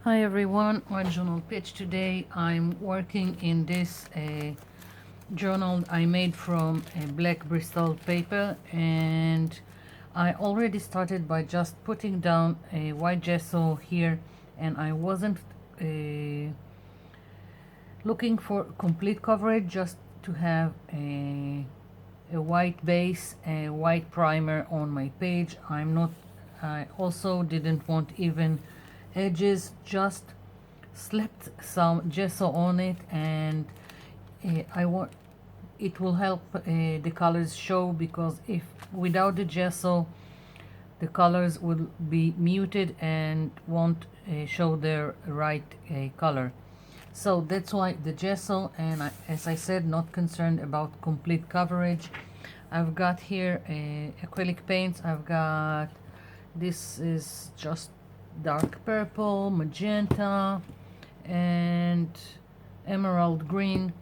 Hi everyone, on journal page today I'm working in this journal I made from a black Bristol paper, and I already started by just putting down a white gesso here, and I wasn't looking for complete coverage, just to have a white base, a white primer on my page. I also didn't want even edges, just slapped some gesso on it, and I want it will help the colors show, because if without the gesso the colors will be muted and won't show their right color. So that's why the gesso, and as I said, not concerned about complete coverage. I've got here acrylic paints. I've got, this is just dark purple, magenta, and emerald green.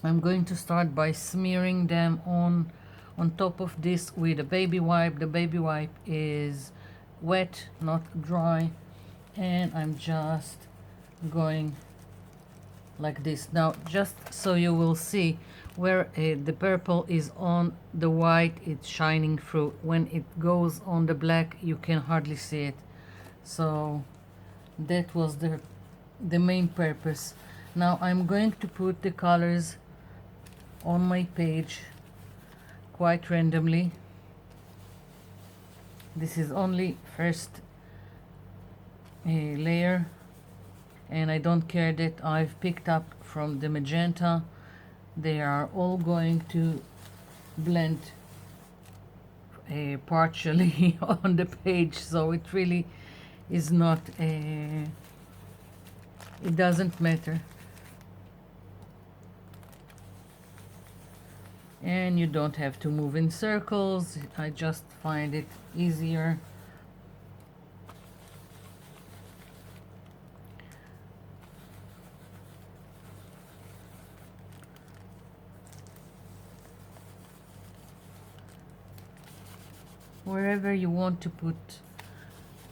I'm going to start by smearing them on top of this with a baby wipe. The baby wipe is wet, not dry, and I'm just going like this. Now, just so you will see where the purple is on the white, it's shining through. When it goes on the black, you can hardly see it. So that was the main purpose. Now I'm going to put the colors on my page quite randomly. This is only first layer, and I don't care that I've picked up from the magenta. They are all going to blend partially on the page, so it really is not it doesn't matter. And you don't have to move in circles. I just find it easier. Wherever you want to put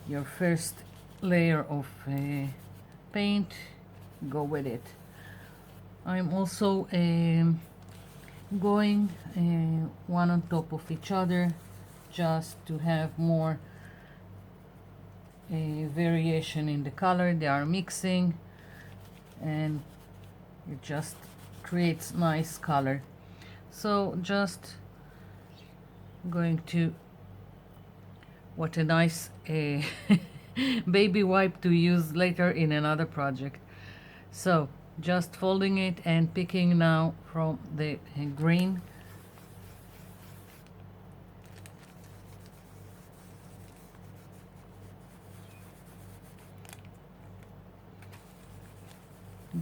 your first layer of paint, go with it. I'm also going one on top of each other, just to have more variation in the color. They are mixing, and it just creates nice color. So just going to, what a nice baby wipe to use later in another project. So just folding it and picking now from the green.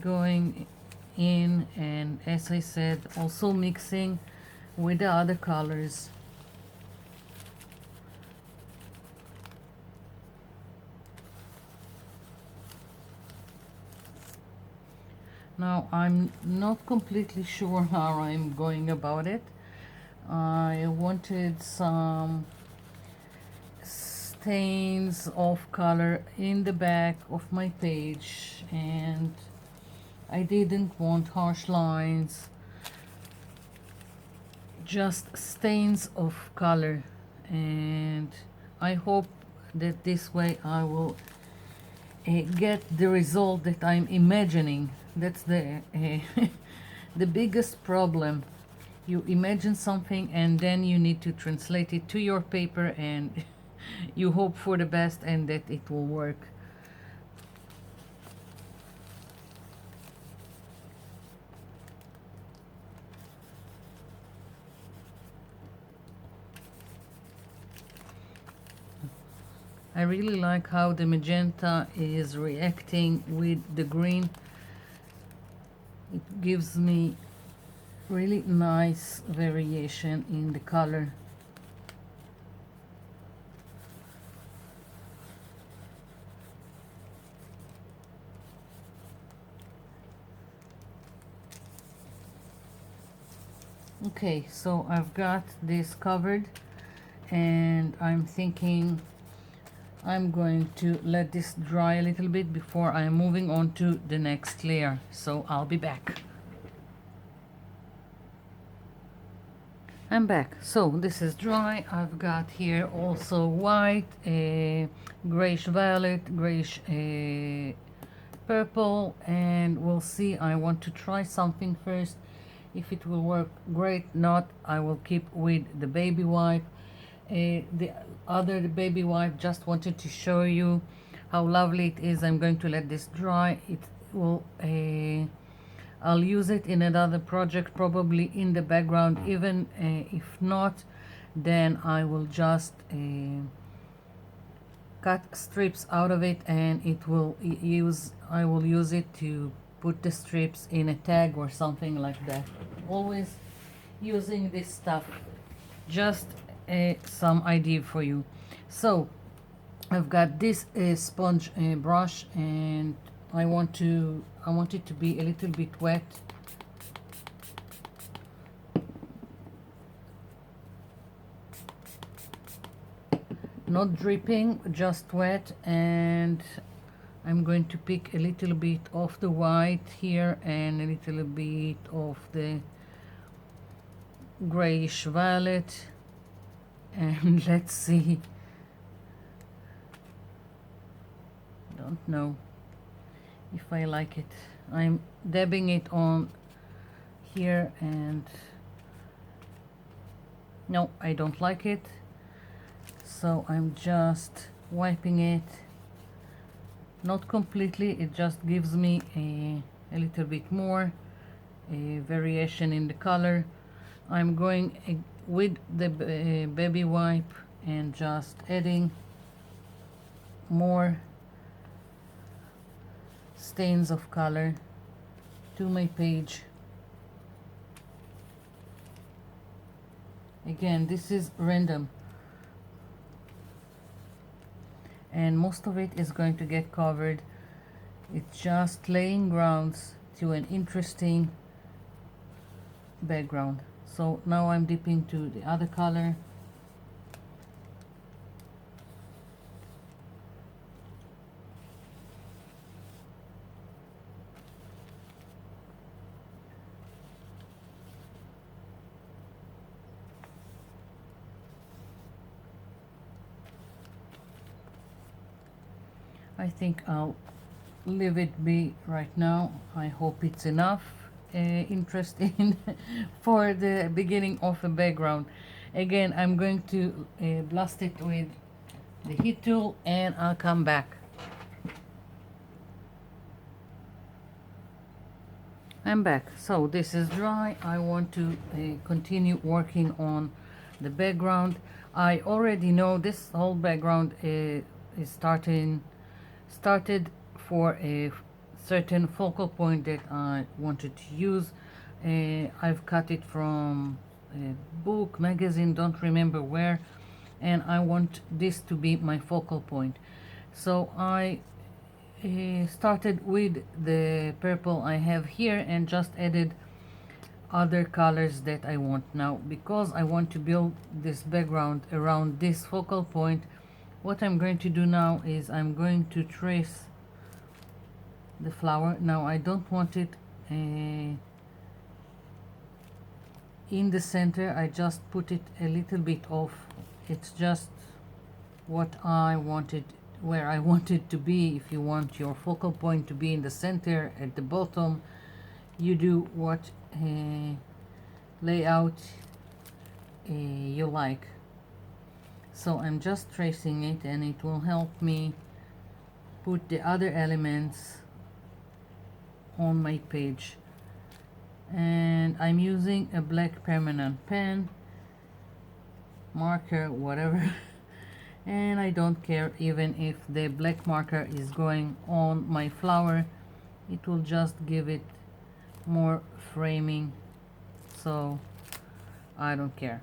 Going in, and as I said, also mixing with the other colors. Now I'm not completely sure how I'm going about it. I wanted some stains of color in the back of my page, and I didn't want harsh lines, just stains of color, and I hope that this way I will get the result that I'm imagining. That's the the biggest problem. You imagine something and then you need to translate it to your paper, and you hope for the best and that it will work. I really like how the magenta is reacting with the green. It gives me really nice variation in the color. Okay, so I've got this covered, and I'm thinking I'm going to let this dry a little bit before I'm moving on to the next layer, so I'll be back. I'm back. So this is dry. I've got here also white, grayish violet, grayish purple, and we'll see. I want to try something first. If it will work, great. Not, I will keep with the baby wipe. The other baby wipe, just wanted to show you how lovely it is. I'm going to let this dry. It will I'll use it in another project, probably in the background. Even if not, then I will just cut strips out of it, and I will use it to put the strips in a tag or something like that. Always using this stuff. Just some idea for you. So I've got this sponge brush, and I want it to be a little bit wet. Not dripping, just wet, and I'm going to pick a little bit of the white here and a little bit of the grayish violet, and let's see. Don't know if I like it. I'm dabbing it on here, and no, I don't like it, so I'm just wiping it. Not completely, it just gives me a little bit more variation in the color. I'm going with the baby wipe and just adding more stains of color to my page. Again, this is random, and most of it is going to get covered. It's just laying grounds to an interesting background. So now I'm dipping to the other color. I think I'll leave it be right now. I hope it's enough interesting for the beginning of a background. Again, I'm going to blast it with the heat tool, and I'll come back. I'm back. So this is dry. I want to continue working on the background. I already know this whole background is started for a certain focal point that I wanted to use. I've cut it from a book, magazine, don't remember where, and I want this to be my focal point. So I started with the purple I have here and just added other colors that I want. Now, because I want to build this background around this focal point, what I'm going to do now is I'm going to trace the flower. Now I don't want it in the center. I just put it a little bit off. It's just what I wanted, where I want it to be. If you want your focal point to be in the center at the bottom, you do what layout you like. So I'm just tracing it, and it will help me put the other elements on my page. And I'm using a black permanent pen, marker, whatever. And I don't care even if the black marker is going on my flower. It will just give it more framing, so I don't care.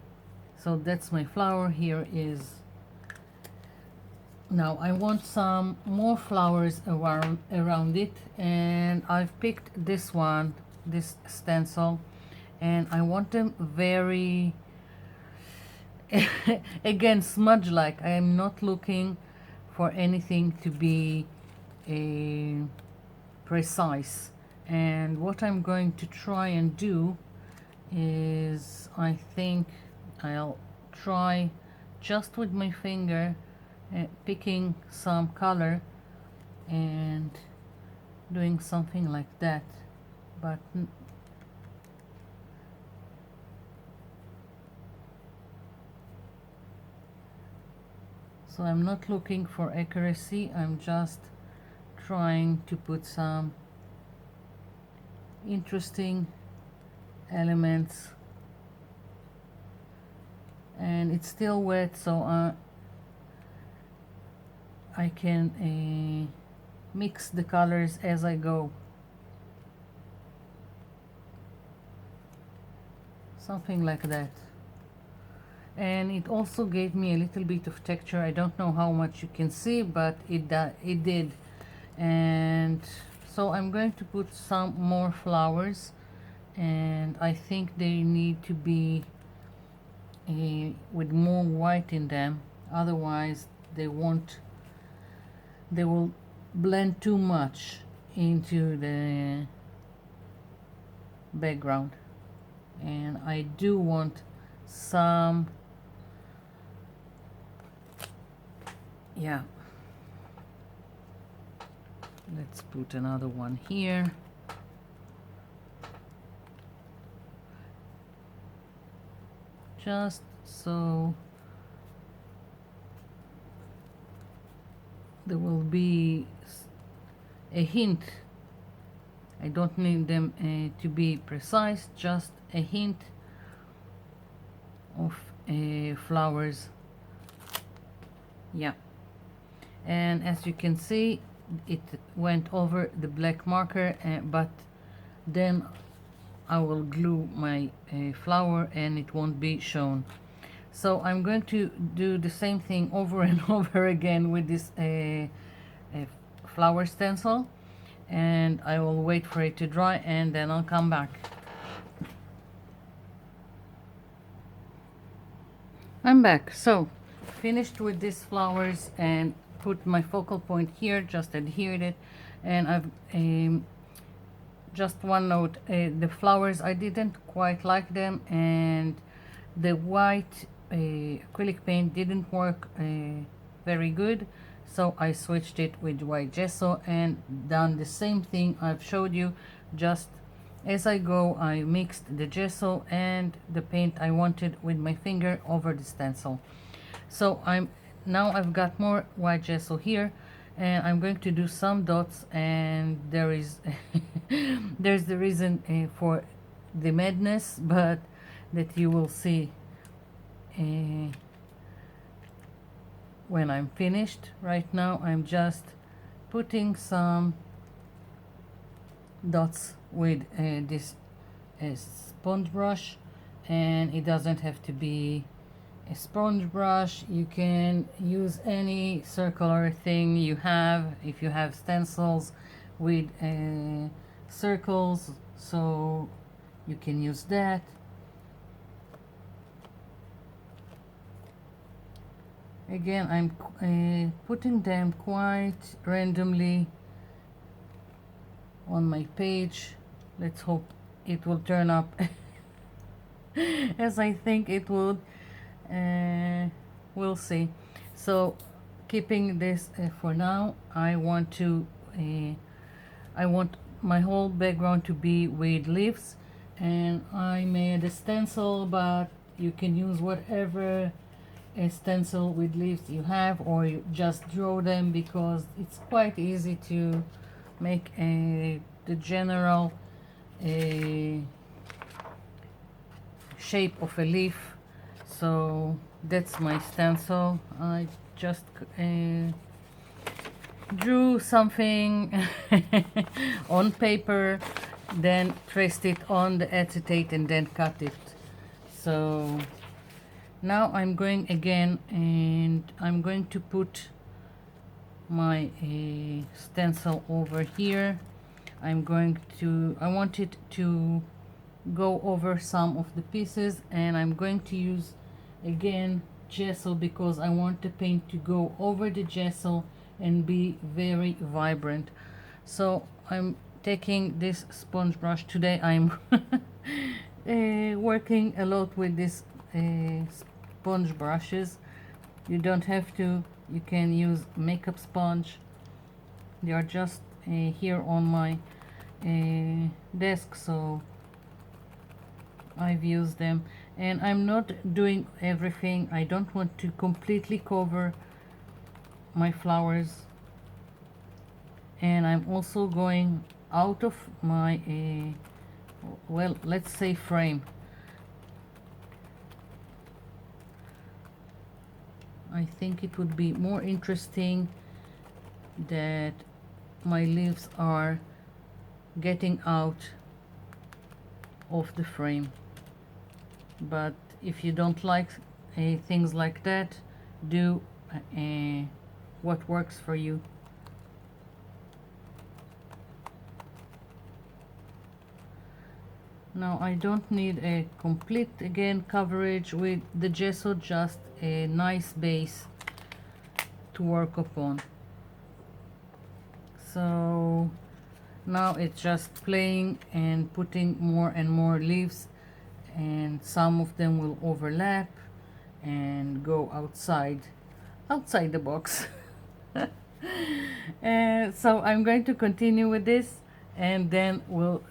So that's my flower. Here is, now I want some more flowers around it, and I've picked this one, this stencil, and I want them very again smudge like. I am not looking for anything to be precise. And what I'm going to try and do is, I think I'll try just with my finger picking some color and doing something like that, but so I'm not looking for accuracy, I'm just trying to put some interesting elements. And it's still wet, so I can mix the colors as I go. Something like that. And it also gave me a little bit of texture. I don't know how much you can see, but it did. And so I'm going to put some more flowers, and I think they need to be with more white in them, otherwise they will blend too much into the background. And I do want some, yeah, let's put another one here. Just so there will be a hint. I don't need them to be precise, just a hint of flowers. Yeah, and as you can see, it went over the black marker, but then I will glue my flower and it won't be shown. So I'm going to do the same thing over and over again with this flower stencil, and I will wait for it to dry and then I'll come back. I'm back. So finished with these flowers and put my focal point here, just adhered it, and I've just one note, the flowers, I didn't quite like them, and the white acrylic paint didn't work very good, so I switched it with white gesso and done the same thing I've showed you. Just as I go, I mixed the gesso and the paint I wanted with my finger over the stencil. So now I've got more white gesso here, and I'm going to do some dots, and there is there's the reason for the madness, but that you will see when I'm finished. Right now I'm just putting some dots with this sponge brush, and it doesn't have to be a sponge brush. You can use any circular thing you have, if you have stencils with circles, so you can use that. Again, I'm putting them quite randomly on my page. Let's hope it will turn up as I think it would. We'll see. So keeping this for now, I want my whole background to be with leaves, and I made a stencil, but you can use whatever a stencil with leaves you have, or you just draw them, because it's quite easy to make the general shape of a leaf. So that's my stencil. I just drew something on paper, then traced it on the acetate and then cut it. So now I'm going again, and I'm going to put my stencil over here. I want it to go over some of the pieces, and I'm going to use again gesso because I want the paint to go over the gesso and be very vibrant. So I'm taking this sponge brush today. I'm working a lot with this sponge brushes. You don't have to, you can use makeup sponge. They are just here on my desk, so I've used them, and I'm not doing everything. I don't want to completely cover my flowers, and I'm also going out of my well, let's say frame. I think it would be more interesting that my leaves are getting out of the frame, but if you don't like things like that, do what works for you. Now I don't need a complete again coverage with the gesso, just a nice base to work upon. So now it's just playing and putting more and more leaves, and some of them will overlap and go outside the box. So I'm going to continue with this, and then we'll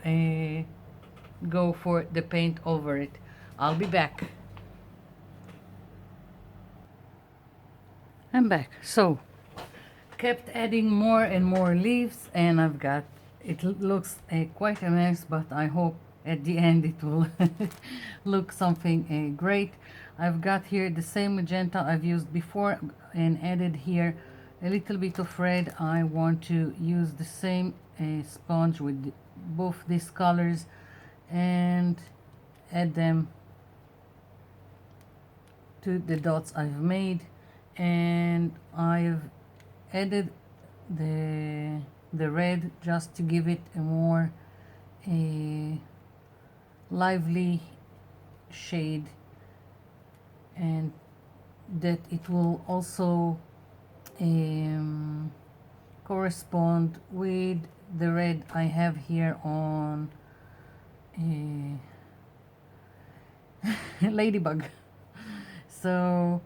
go for the paint over it. I'll be back. I'm back. So kept adding more and more leaves, and I've got, it looks quite a mess, but I hope at the end it will look something great. I've got here the same magenta I've used before and added here a little bit of red. I want to use the same sponge with both these colors and add them to the dots I've made, and I've added the red just to give it a more lively shade, and that it will also correspond with the red I have here on Ladybug. So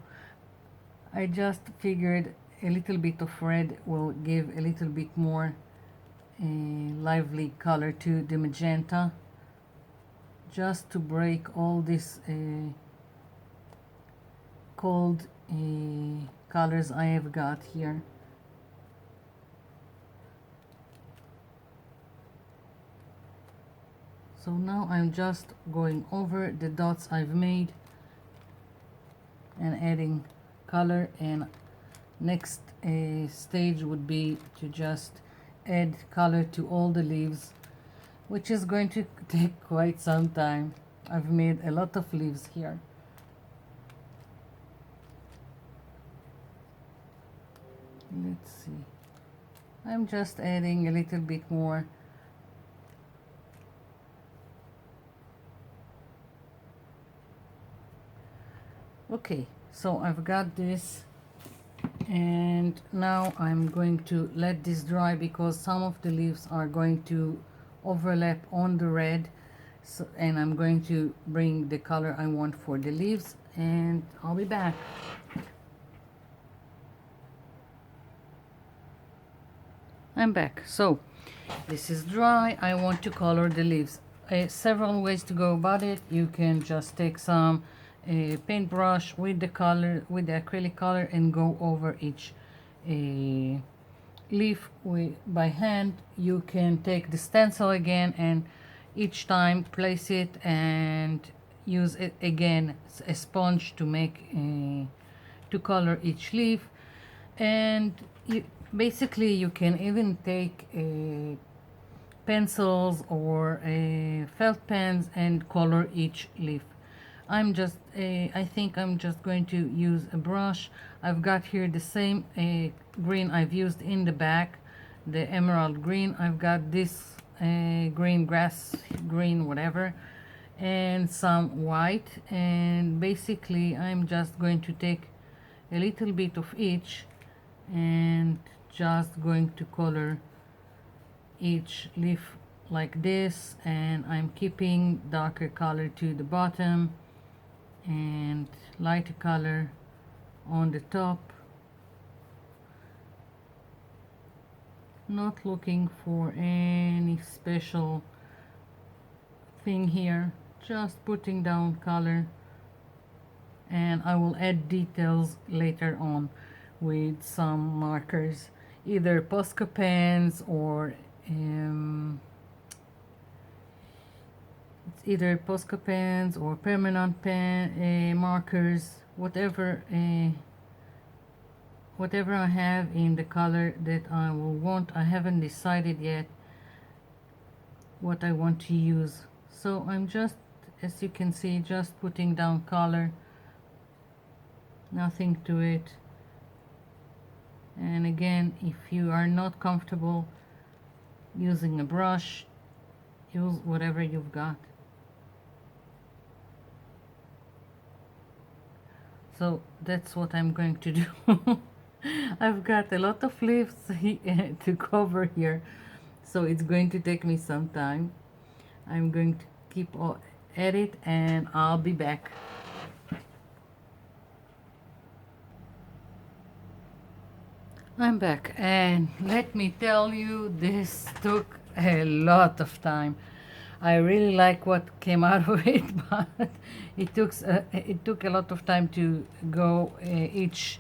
I just figured a little bit of red will give a little bit more lively color to the magenta, just to break all this cold colors I have got here. So now I'm just going over the dots I've made and adding color, and next stage would be to just add color to all the leaves, which is going to take quite some time. I've made a lot of leaves here. Let's see. I'm just adding a little bit more. Okay, so I've got this, and now I'm going to let this dry because some of the leaves are going to overlap on the red. So, and I'm going to bring the color I want for the leaves, and I'll be back. I'm back. So this is dry. I want to color the leaves. Several ways to go about it. You can just take some paintbrush with the color, with the acrylic color, and go over each leaf by hand. You can take the stencil again and each time place it and use it again, a sponge to make to color each leaf. And basically you can even take pencils or felt pens and color each leaf. I'm just I think I'm just going to use a brush. I've got here the same green I've used in the back, the emerald green. I've got this green, grass green, whatever, and some white, and basically I'm just going to take a little bit of each and just going to color each leaf like this, and I'm keeping darker color to the bottom and lighter color on the top. Not looking for any special thing here, just putting down color, and I will add details later on with some markers, either Posca pens or it's either Posca pens or permanent pen markers, whatever I have in the color that I will want. I haven't decided yet what I want to use, so I'm just, as you can see, just putting down color, nothing to it. And again, if you are not comfortable using a brush, use whatever you've got. So that's what I'm going to do. I've got a lot of leaves to cover here, so it's going to take me some time. I'm going to keep at it and I'll be back. I'm back, and let me tell you, this took a lot of time. I really like what came out of it, but it took a lot of time to go each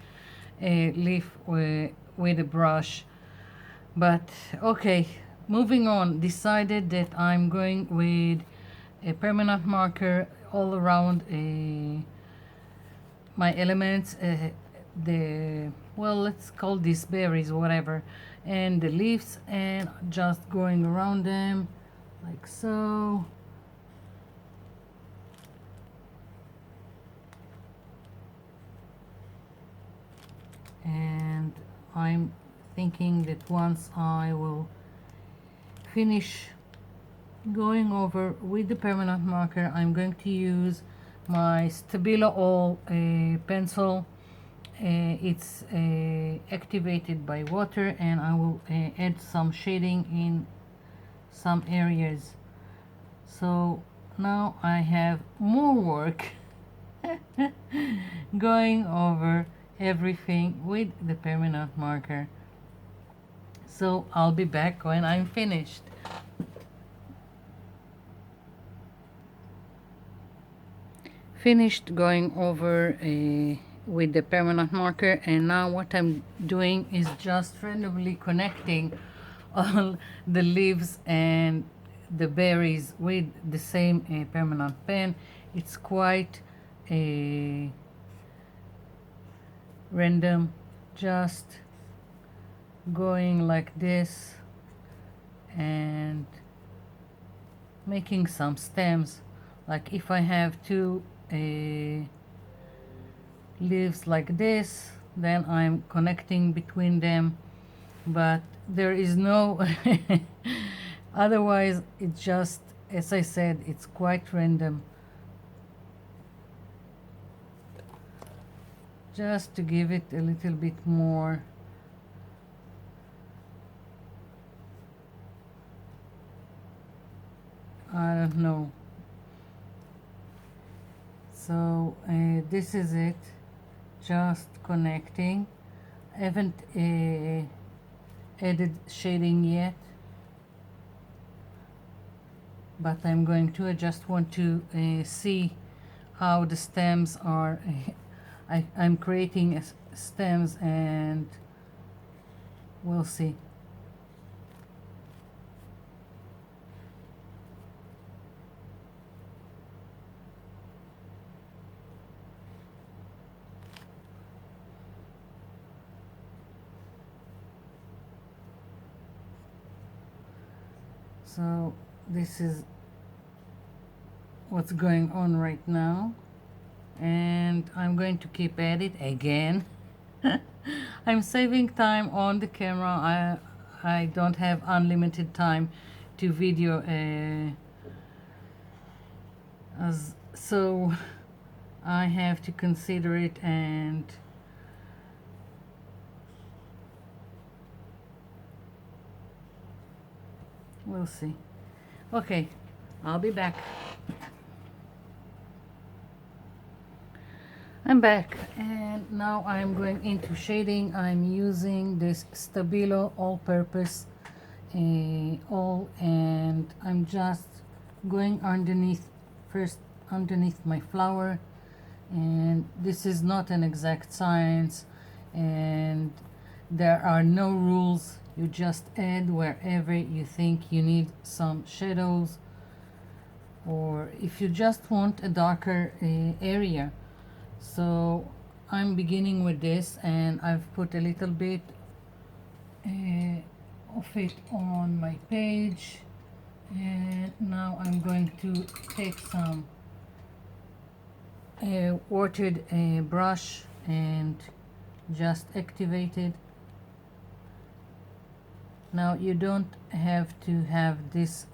leaf with a brush. But okay, moving on. Decided that I'm going with a permanent marker all around my elements. Let's call these berries, whatever, and the leaves, and just going around them like so. And I'm thinking that once I will finish going over with the permanent marker, I'm going to use my Stabilo All pencil. It's activated by water, and I will add some shading in some areas. So now I have more work going over everything with the permanent marker. So I'll be back when I'm finished. Finished going over with the permanent marker, and now what I'm doing is just randomly connecting all the leaves and the berries with the same permanent pen. It's quite random, just going like this and making some stems. Like if I have two leaves like this, then I'm connecting between them, but there is no otherwise it's just, as I said, it's quite random, just to give it a little bit more I don't know. So this is it, just connecting. I haven't added shading yet, but I'm going to. I just want to see how the stems are. I'm creating stems, and we'll see. So this is what's going on right now, and I'm going to keep at it again. I'm saving time on the camera. I don't have unlimited time to video, so I have to consider it and We'll see. Okay, I'll be back. I'm back, and now I'm going into shading. I'm using this Stabilo all-purpose all, and I'm just going underneath, first underneath my flower. And this is not an exact science, and there are no rules. You just add wherever you think you need some shadows, or if you just want a darker area. So I'm beginning with this, and I've put a little bit of it on my page, and now I'm going to take some watered brush and just activate it. Now you don't have to have this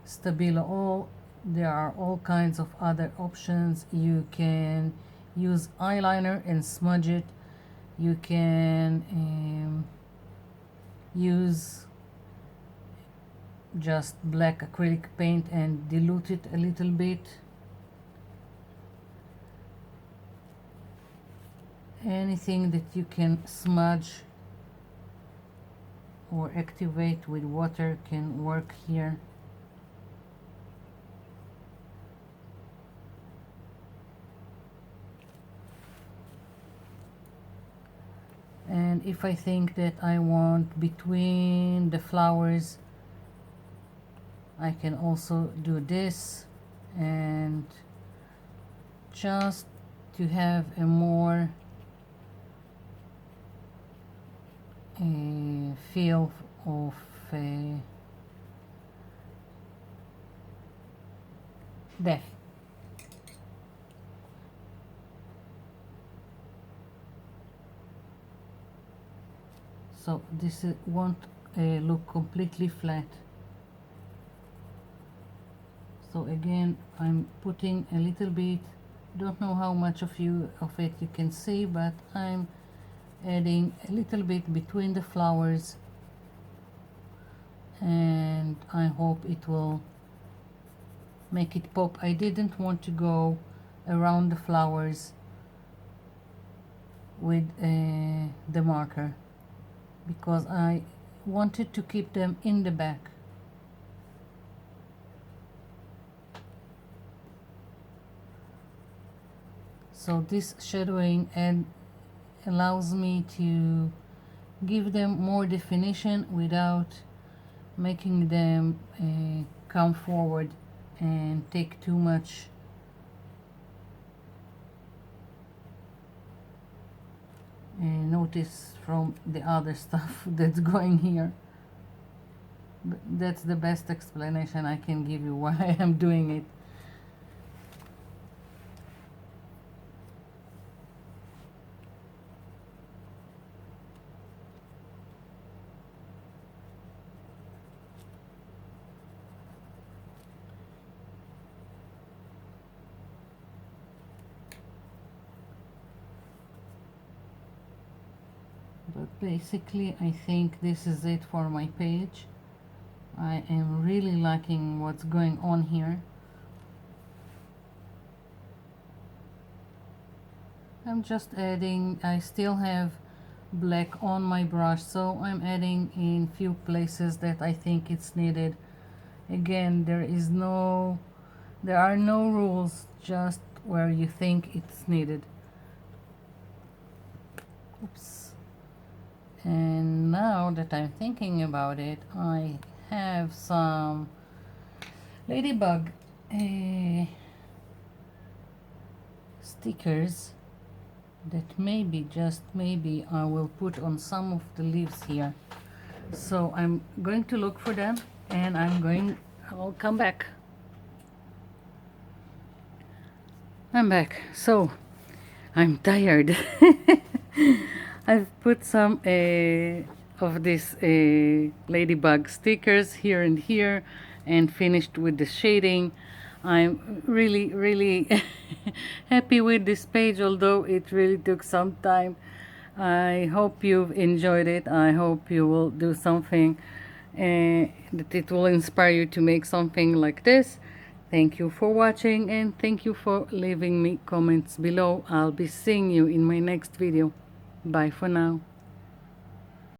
Stabilo all. There are all kinds of other options. You can use eyeliner and smudge it. You can use just black acrylic paint and dilute it a little bit. Anything that you can smudge or activate with water can work here. And if I think that I want between the flowers, I can also do this, and just to have a more feel of depth. So this won't look completely flat. So again, I'm putting a little bit, don't know how much of it you can see, but I'm adding a little bit between the flowers, and I hope it will make it pop. I didn't want to go around the flowers with the marker, because I wanted to keep them in the back. So this shadowing allows me to give them more definition without making them come forward and take too much notice from the other stuff that's going here. But that's the best explanation I can give you why I am doing it. But basically, I think this is it for my page. I am really liking what's going on here. I'm just adding, I still have black on my brush, so I'm adding in few places that I think it's needed. Again, there are no rules, just where you think it's needed. Oops. And now that I'm thinking about it, I have some Ladybug stickers that maybe, just maybe, I will put on some of the leaves here. So I'm going to look for them, and I'll come back. I'm back. So I'm tired. I've put some of these Ladybug stickers here and here, and finished with the shading. I'm really happy with this page, although it really took some time. I hope you've enjoyed it. I hope you will do something that it will inspire you to make something like this. Thank you for watching, and thank you for leaving me comments below. I'll be seeing you in my next video. Bye for now.